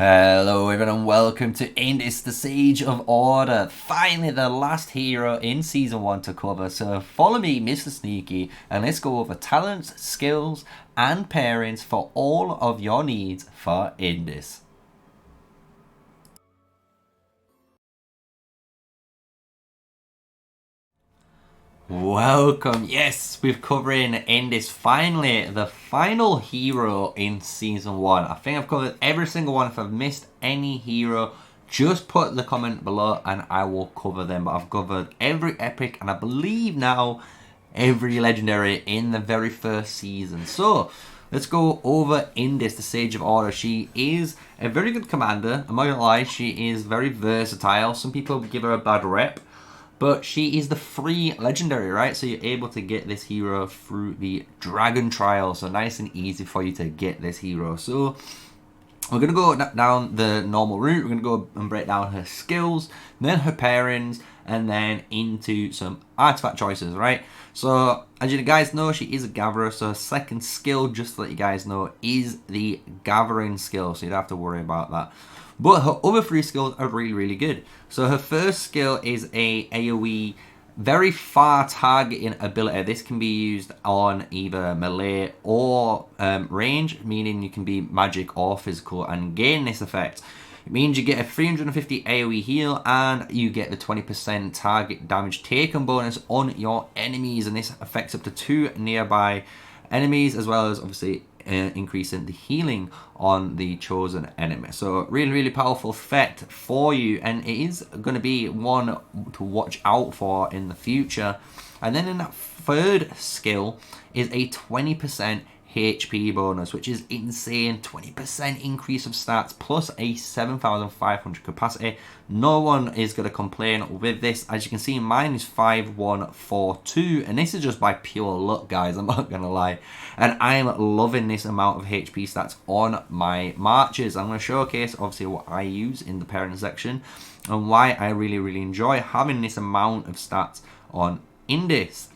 Hello everyone and welcome to Indis, the Sage of Order. Finally the last hero in Season 1 to cover, so follow me MrSneakyy and let's go over talents, skills and pairings for all of your needs for Indis. Welcome, yes, we're covering Indis, finally, the final hero in Season 1. I think I've covered every single one. If I've missed any hero, just put the comment below and I will cover them. But I've covered every epic and I believe now every legendary in the very first season. So, let's go over Indis, the Sage of Order. She is a very good commander, I'm not gonna lie, she is very versatile. Some people give her a bad rep. But she is the free legendary, right? So you're able to get this hero through the Dragon Trial. So nice and easy for you to get this hero. So we're going to go down the normal route. We're going to go and break down her skills, then her pairings, and then into some artifact choices, right? So as you guys know, she is a gatherer. So her second skill, just to let you guys know, is the gathering skill. So you don't have to worry about that. But her other three skills are really, really good. So her first skill is a AoE, very far targeting ability. This can be used on either melee or range, meaning you can be magic or physical and gain this effect. It means you get a 350 AoE heal and you get the 20% target damage taken bonus on your enemies. And this affects up to 2 nearby enemies, as well as obviously increasing the healing on the chosen enemy. So really, really powerful effect for you, and it is going to be one to watch out for in the future. And then in that third skill is a 20% HP bonus, which is insane. 20% increase of stats plus a 7,500 capacity. No one is going to complain with this. As you can see, mine is 5142, and this is just by pure luck, guys, I'm not going to lie. And I'm loving this amount of HP stats on my marches. I'm going to showcase obviously what I use in the pairing section and why I really, really enjoy having this amount of stats on Indis.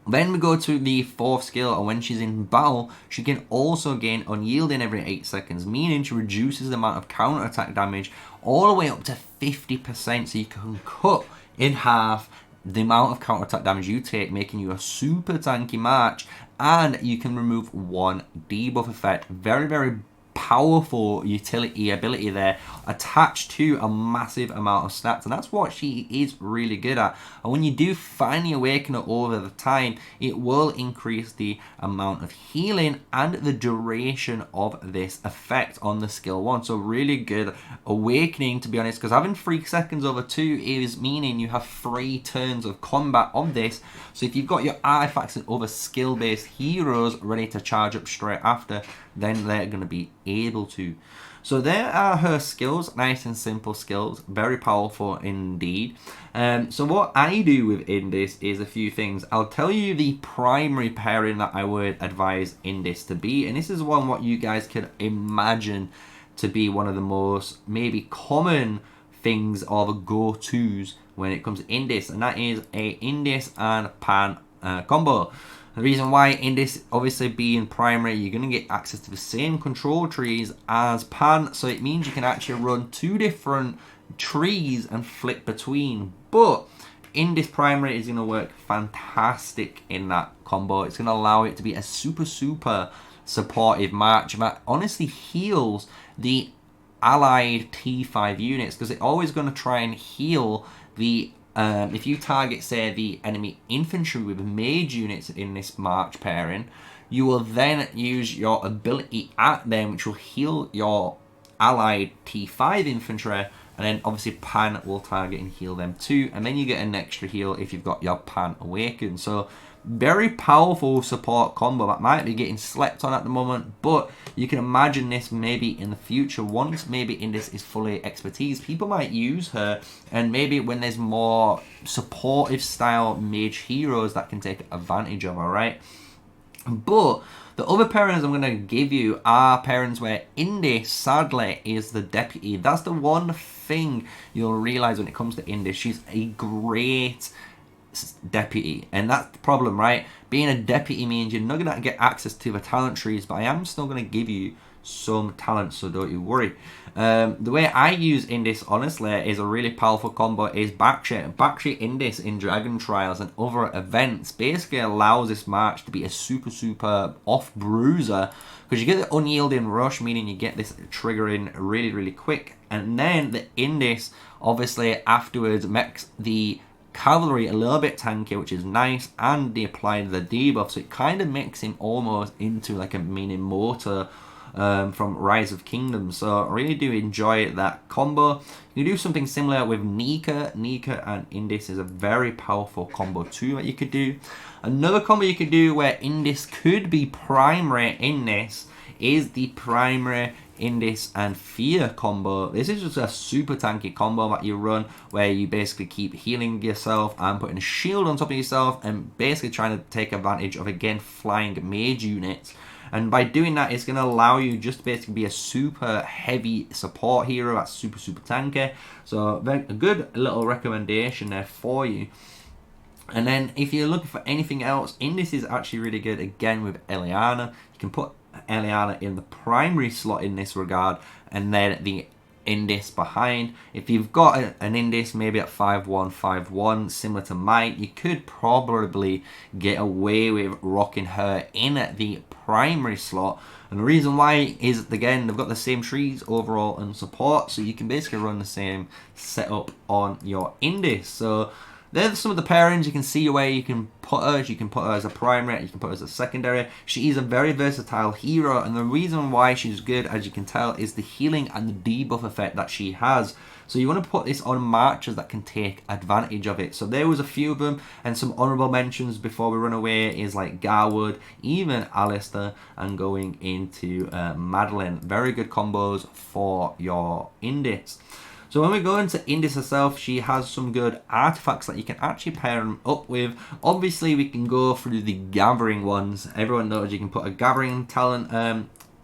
Then we go to the fourth skill, and when she's in battle, she can also gain unyielding every 8 seconds, meaning she reduces the amount of counter-attack damage all the way up to 50%, so you can cut in half the amount of counter-attack damage you take, making you a super tanky march, and you can remove one debuff effect. Very, very powerful utility ability there, attached to a massive amount of stats, and that's what she is really good at. And when you do finally awaken her over the time, it will increase the amount of healing and the duration of this effect on the skill 1. So really good awakening, to be honest, because having 3 seconds over 2 is meaning you have 3 turns of combat of this. So if you've got your artifacts and other skill based heroes ready to charge up straight after, then they're going to be able to. So there are her skills, nice and simple skills, very powerful indeed. So what I do with Indis is a few things. I'll tell you the primary pairing that I would advise Indis to be, and this is one what you guys could imagine to be one of the most maybe common things or the go-tos when it comes to Indis, and that is a Indis and Pan combo. The reason why Indis obviously being primary, you're going to get access to the same control trees as Pan, so it means you can actually run 2 different trees and flip between. But Indis primary is going to work fantastic in that combo. It's going to allow it to be a super supportive march that honestly heals the allied T5 units, because it's always going to try and heal the if you target, say, the enemy infantry with mage units in this march pairing, you will then use your ability at them, which will heal your allied T5 infantry, and then obviously Pan will target and heal them too, and then you get an extra heal if you've got your Pan awakened. So very powerful support combo that might be getting slept on at the moment, but you can imagine this maybe in the future, once maybe Indis is fully expertise, people might use her, and maybe when there's more supportive style mage heroes that can take advantage of her, right? But the other pairings I'm going to give you are pairings where Indis, sadly, is the deputy. That's the one thing you'll realize when it comes to Indis. She's a great deputy, and that's the problem, right? Being a deputy means you're not going to get access to the talent trees, but I am still going to give you some talent, so don't you worry. The way I use Indis, honestly, is a really powerful combo is Backshit. Backshit Indis in Dragon Trials and other events basically allows this match to be a super off bruiser, because you get the unyielding rush, meaning you get this triggering really quick, and then the Indis obviously afterwards makes the cavalry a little bit tanky, which is nice, and they applied the debuff, so it kind of makes him almost into like a mini motor from Rise of Kingdoms. So I really do enjoy that combo. You do something similar with Nika. Nika and Indis is a very powerful combo too that you could do. Another combo you could do where Indis could be primary in this is the primary Indis and Fear combo. This is just a super tanky combo that you run where you basically keep healing yourself and putting a shield on top of yourself and basically trying to take advantage of, again, flying mage units. And by doing that, it's going to allow you just to basically be a super heavy support hero that's super tanky. So a good little recommendation there for you. And then if you're looking for anything else, Indis is actually really good again with Eliana. You can put Eliana in the primary slot in this regard, and then the Indis behind. If you've got an Indis maybe at 5-1, 5-1, similar to Might, you could probably get away with rocking her in the primary slot. And the reason why is, again, they've got the same trees overall and support, so you can basically run the same setup on your Indis. So there's some of the pairings. You can see where you can put her. You can put her as a primary, you can put her as a secondary. She is a very versatile hero, and the reason why she's good, as you can tell, is the healing and the debuff effect that she has. So you want to put this on matches that can take advantage of it. So there was a few of them, and some honourable mentions before we run away is like Garwood, even Alistair, and going into Madeline. Very good combos for your Indis. So when we go into Indis herself, she has some good artifacts that you can actually pair them up with. Obviously, we can go through the gathering ones. Everyone knows you can put a gathering talent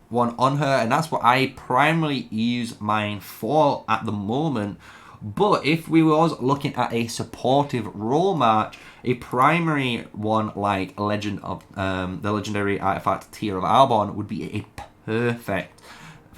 one on her, and that's what I primarily use mine for at the moment. But if we was looking at a supportive role match, a primary one like Legend of the legendary artifact Tear of Arbon would be a perfect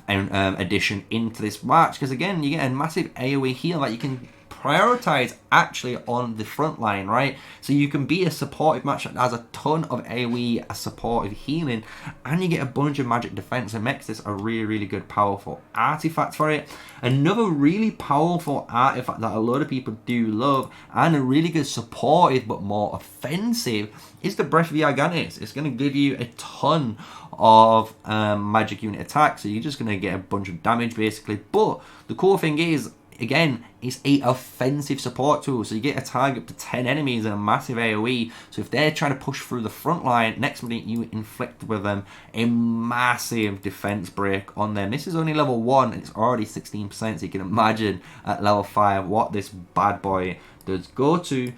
addition into this match, because again you get a massive AoE heal that you can prioritize actually on the front line, right? So you can be a supportive match that has a ton of AoE, a supportive healing, and you get a bunch of magic defense, and makes this a really good powerful artifact for it. Another really powerful artifact that a lot of people do love, and a really good supportive but more offensive, is the Breath of Gargantis. It's going to give you a ton of magic unit attack, so you're just going to get a bunch of damage basically. But the cool thing is, again, it's a offensive support tool, so you get a target up to 10 enemies and a massive AoE. So if they're trying to push through the front line, next minute you inflict with them a massive defense break on them. This is only level 1 and it's already 16%, so you can imagine at level 5 what this bad boy does go to.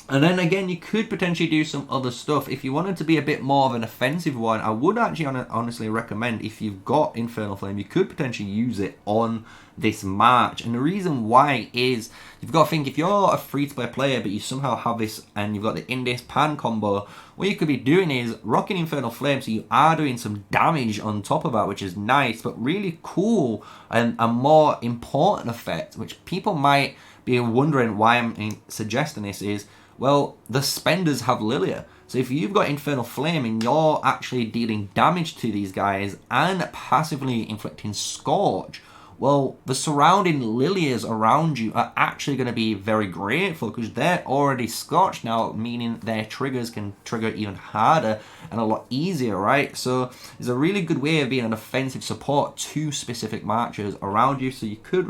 And then again, you could potentially do some other stuff. If you wanted to be a bit more of an offensive one, I would actually honestly recommend, if you've got Infernal Flame, you could potentially use it on this march. And the reason why is, you've got to think, if you're a free-to-play player, but you somehow have this, and you've got the Indis Pan combo, what you could be doing is rocking Infernal Flame, so you are doing some damage on top of that, which is nice, but really cool, and a more important effect, which people might be wondering why I'm suggesting this is, well, the spenders have Lilia. So if you've got Infernal Flame and you're actually dealing damage to these guys and passively inflicting Scorch, well, the surrounding Lilias around you are actually going to be very grateful, because they're already Scorched now, meaning their triggers can trigger even harder and a lot easier, right? So it's a really good way of being an offensive support to specific marchers around you, so you could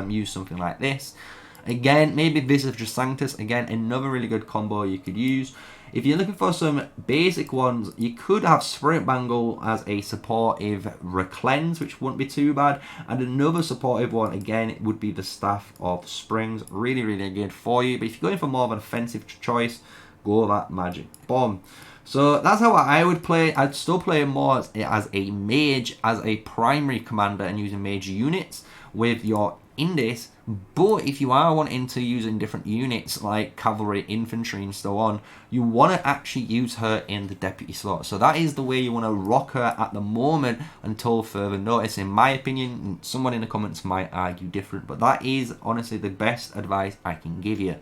use something like this. Again, maybe Visage Sanctus, again, another really good combo you could use. If you're looking for some basic ones, you could have Spirit Bangle as a supportive Recleanse, which wouldn't be too bad. And another supportive one, again, would be the Staff of Springs. Really good for you. But if you're going for more of an offensive choice, go that Magic Bomb. So that's how I would play. I'd still play more as a mage, as a primary commander, and using mage units with your in this. But if you are wanting to use in different units like cavalry, infantry and so on, you want to actually use her in the deputy slot. So that is the way you want to rock her at the moment until further notice. In my opinion, someone in the comments might argue different, but that is honestly the best advice I can give you.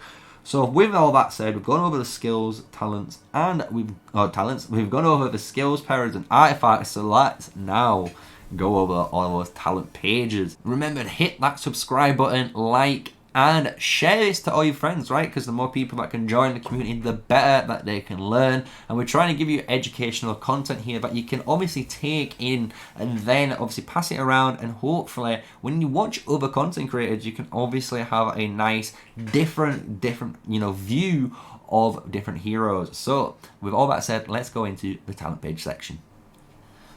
So with all that said, we've gone over the skills, talents, and we've gone over the skills, powers, and artifacts. So let's now go over all those talent pages. Remember to hit that subscribe button, like, and share this to all your friends, right? Because the more people that can join the community, the better that they can learn. And we're trying to give you educational content here that you can obviously take in and then obviously pass it around. And hopefully when you watch other content creators, you can obviously have a nice different view of different heroes. So with all that said, let's go into the talent page section.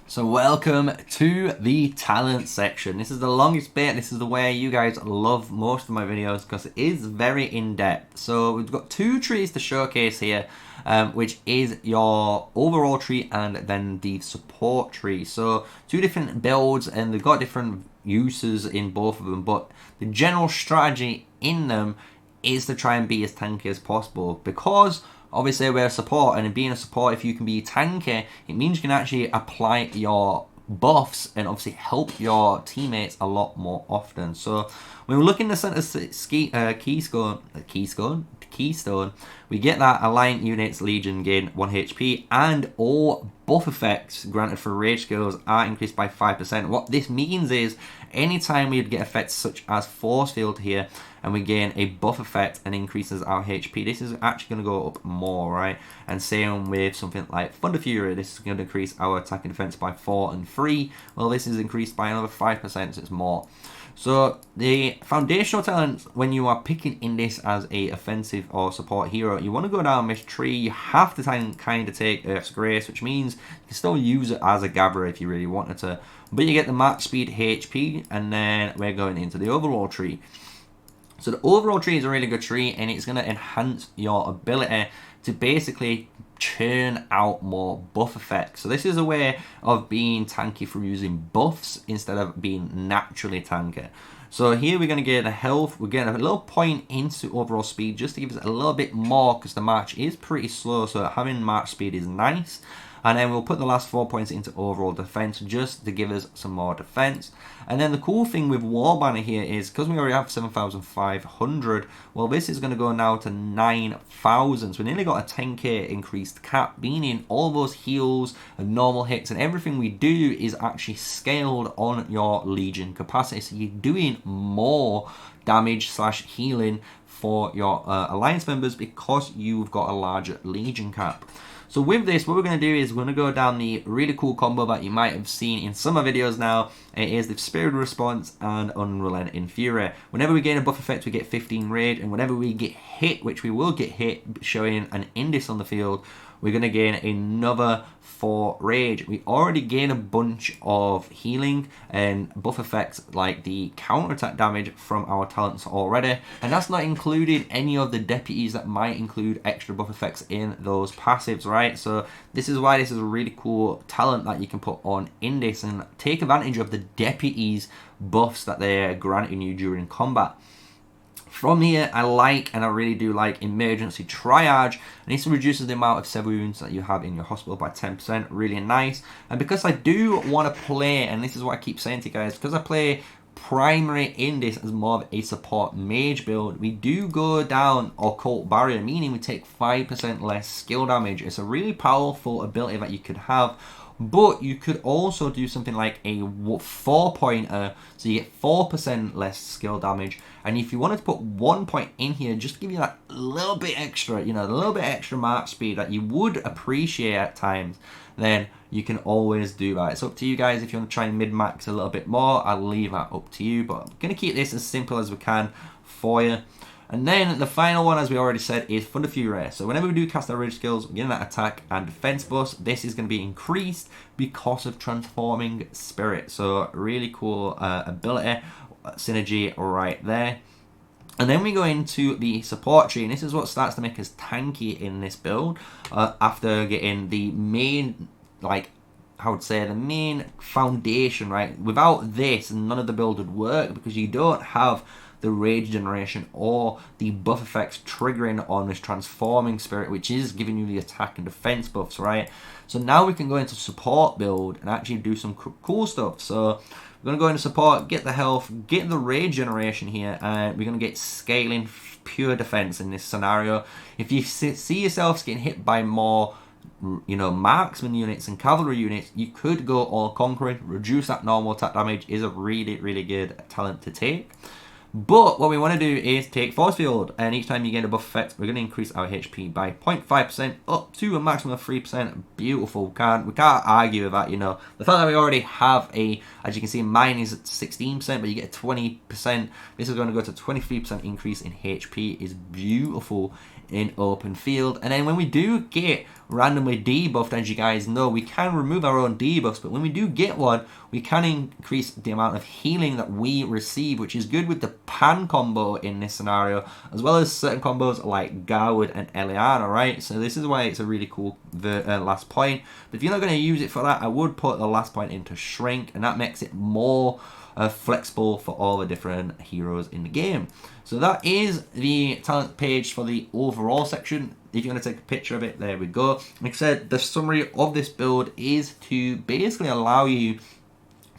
So welcome to the talent section. This is the longest bit. This is the way you guys love most of my videos because it is very in-depth. So we've got two trees to showcase here, which is your overall tree and then the support tree. So two different builds and they've got different uses in both of them, but the general strategy in them is to try and be as tanky as possible, because obviously we're a support, and in being a support, if you can be tanky, it means you can actually apply your buffs and obviously help your teammates a lot more often. So when we look in the center keystone, we get that Alliant units Legion gain 1 HP and all buff effects granted for rage skills are increased by 5%. What this means is anytime we'd get effects such as force field here and we gain a buff effect and increases our HP, this is actually going to go up more, right? And same with something like Thunder Fury, this is going to increase our attack and defense by 4 and 3. Well, this is increased by another 5%, so it's more. So the foundational talents, when you are picking in this as a offensive or support hero, you want to go down this tree. You have to kind of take Earth's Grace, which means you can still use it as a gatherer if you really wanted to. But you get the max speed HP, and then we're going into the overall tree. So the overall tree is a really good tree, and it's going to enhance your ability to basically churn out more buff effects. So this is a way of being tanky from using buffs instead of being naturally tanky. So here we're going to get a health, we're getting a little point into overall speed just to give us a little bit more because the march is pretty slow, so having march speed is nice. And then we'll put the last 4 points into overall defense just to give us some more defense. And then the cool thing with War Banner here is because we already have 7,500, well, this is going to go now to 9,000. So we nearly got a 10k increased cap, meaning all those heals and normal hits and everything we do is actually scaled on your Legion capacity. So you're doing more damage / healing for your Alliance members because you've got a larger Legion cap. So with this, what we're going to do is we're going to go down the really cool combo that you might have seen in some of my videos now. It is the Spirit Response and Unrelenting Fury. Whenever we gain a buff effect, we get 15 rage, and whenever we get hit, which we will get hit, showing an Indis on the field, we're going to gain another 4 rage. We already gain a bunch of healing and buff effects like the counterattack damage from our talents already, and that's not including any of the deputies that might include extra buff effects in those passives, right? So this is why this is a really cool talent that you can put on in this and take advantage of the deputies buffs that they're granting you during combat. From here, I like, and I really do like, Emergency Triage, and this reduces the amount of sever wounds that you have in your hospital by 10%, really nice. And because I do want to play, and this is what I keep saying to you guys, because I play primary in this as more of a support mage build, we do go down Occult Barrier, meaning we take 5% less skill damage. It's a really powerful ability that you could have. But you could also do something like a 4-pointer, so you get 4% less skill damage. And if you wanted to put 1 point in here, just to give you that little bit extra, you know, a little bit extra mark speed that you would appreciate at times, then you can always do that. It's up to you guys if you want to try and mid-max a little bit more. I'll leave that up to you, but I'm going to keep this as simple as we can for you. And then the final one, as we already said, is Thunder Fury. So whenever we do cast our rage skills, we're getting that attack and defense boost. This is going to be increased because of Transforming Spirit. So really cool ability, synergy right there. And then we go into the support tree, and this is what starts to make us tanky in this build. After getting the main, like, I would say, the main foundation, right? Without this, none of the build would work because you don't have the rage generation or the buff effects triggering on this transforming spirit, which is giving you the attack and defense buffs, right? So now we can go into support build and actually do some cool stuff. So we're going to go into support, get the health, get the rage generation here, and we're going to get scaling pure defense in this scenario. If you see yourselves getting hit by more, you know, marksman units and cavalry units, you could go all conquering. Reduce that normal attack damage is a really, really good talent to take. But what we want to do is take force field, and each time you get a buff effect, we're going to increase our HP by 0.5% up to a maximum of 3%. Beautiful. We can't argue with that, you know. The fact that we already have a, as you can see, mine is at 16%, but you get a 20%. This is going to go to 23% increase in HP. Is beautiful in open field. And then when we do get randomly debuffed, as you guys know, we can remove our own debuffs, but when we do get one, we can increase the amount of healing that we receive, which is good with the Pan combo in this scenario, as well as certain combos like Garwood and Eliana, right? So this is why it's a really cool last point. But if you're not going to use it for that, I would put the last point into Shrink, and that makes it more flexible for all the different heroes in the game. So that is the talent page for the overall section. If you want to take a picture of it, there we go. Like I said, the summary of this build is to basically allow you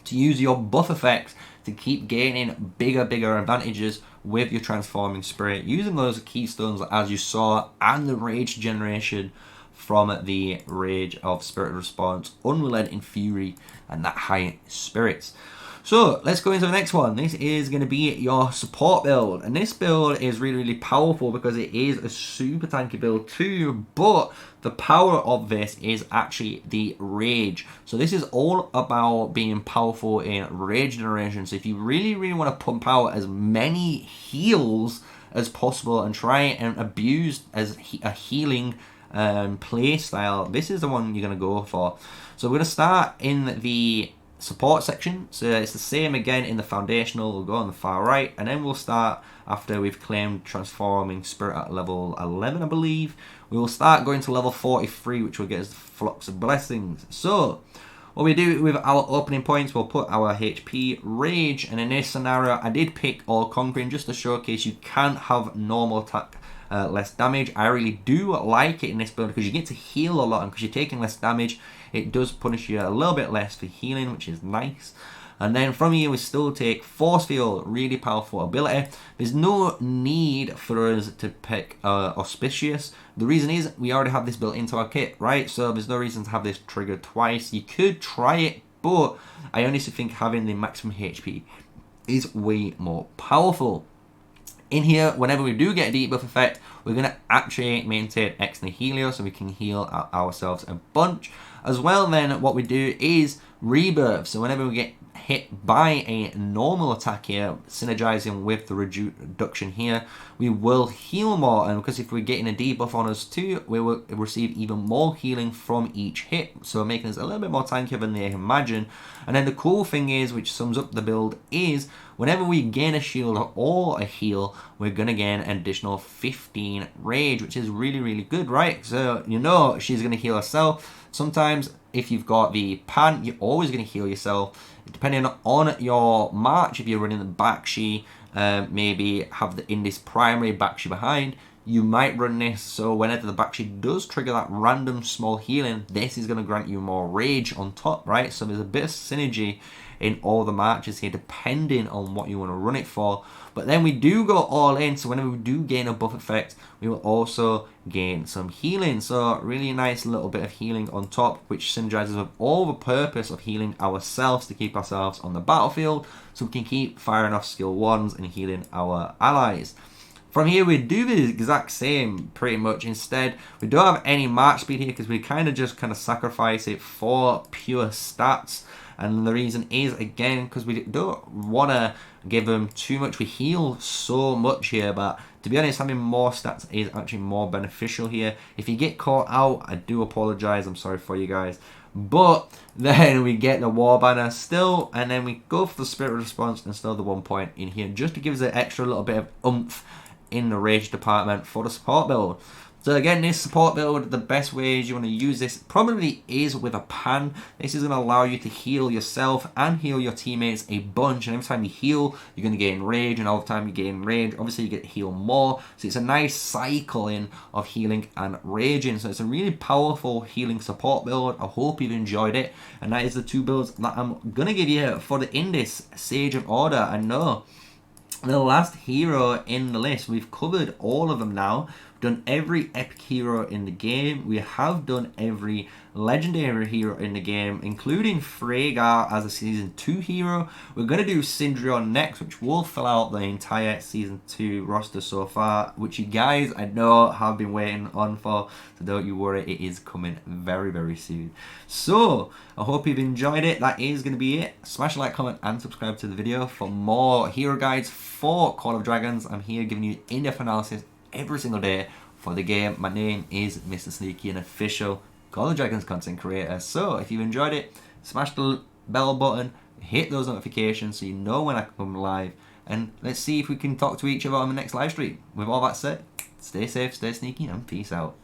to use your buff effects to keep gaining bigger advantages with your transforming spirit, using those keystones as you saw, and the rage generation from the rage of spirit response, unrelenting fury, and that high spirits. So let's go into the next one. This is going to be your support build, and this build is really powerful because it is a super tanky build too, but the power of this is actually the rage. So this is all about being powerful in rage generation. So if you really want to pump out as many heals as possible and try and abuse as a healing play style, this is the one you're going to go for. So we're going to start in the support section. So it's the same again in the foundational. We'll go on the far right, and then we'll start after we've claimed transforming spirit at level 11, I believe. We will start going to level 43, which will get us the flux of blessings. So what we do with our opening points, we'll put our HP, rage, and in this scenario I did pick all conquering just to showcase you can have normal attack, less damage. I really do like it in this build because you get to heal a lot, and because you're taking less damage, it does punish you a little bit less for healing, which is nice. And then from here we still take force field, really powerful ability. There's no need for us to pick auspicious. The reason is we already have this built into our kit, right? So there's no reason to have this triggered twice. You could try it, but I honestly think having the maximum HP is way more powerful. In here, whenever we do get a debuff effect, we're going to actually maintain X Nihilio, so we can heal ourselves a bunch. As well, then, what we do is rebirth. So whenever we get hit by a normal attack here, synergizing with the reduction here, we will heal more. And because if we're getting a debuff on us too, we will receive even more healing from each hit, so making us a little bit more tankier than they imagine. And then the cool thing is, which sums up the build, is whenever we gain a shield or a heal, we're gonna gain an additional 15 rage, which is really good, right? So you know she's gonna heal herself. Sometimes if you've got the pan, you're always going to heal yourself. Depending on your march, if you're running the Bakshi, maybe have the in this primary Bakshi behind, you might run this. So whenever the Bakshi does trigger that random small healing, this is going to grant you more rage on top, right? So there's a bit of synergy in all the marches here, depending on what you want to run it for. But then we do go all in, so whenever we do gain a buff effect, we will also gain some healing. So really nice little bit of healing on top, which synergizes with all the purpose of healing ourselves to keep ourselves on the battlefield, so we can keep firing off skill 1s and healing our allies. From here, we do the exact same, pretty much. Instead, we don't have any march speed here because we kind of sacrifice it for pure stats. And the reason is, again, because we don't want to give them too much. We heal so much here, but to be honest, having more stats is actually more beneficial here. If you get caught out, I do apologize. I'm sorry for you guys. But then we get the war banner still, and then we go for the spirit response and still the 1 point in here, just to give us an extra little bit of oomph in the rage department for the support build. So again, this support build, the best ways you want to use this probably is with a pan. This is going to allow you to heal yourself and heal your teammates a bunch. And every time you heal, you're going to gain rage. And all the time you gain rage, obviously you get to heal more. So it's a nice cycling of healing and raging. So it's a really powerful healing support build. I hope you've enjoyed it. And that is the 2 builds that I'm going to give you for the Indis Sage of Order. I know the last hero in the list, we've covered all of them now. We've done every epic hero in the game. We have done every legendary hero in the game, including Freygar as a Season 2 hero. We're going to do Syndrion next, which will fill out the entire Season 2 roster so far, which you guys, I know, have been waiting on for. So don't you worry, it is coming very, very soon. So, I hope you've enjoyed it. That is going to be it. Smash a like, comment, and subscribe to the video for more hero guides for Call of Dragons. I'm here giving you in-depth analysis every single day for the game. My name is MrSneakyy, an official Call of Dragons content creator. So if you enjoyed it, smash the bell button, hit those notifications so you know when I come live, and let's see if we can talk to each other on the next live stream. With all that said, stay safe, stay sneaky, and peace out.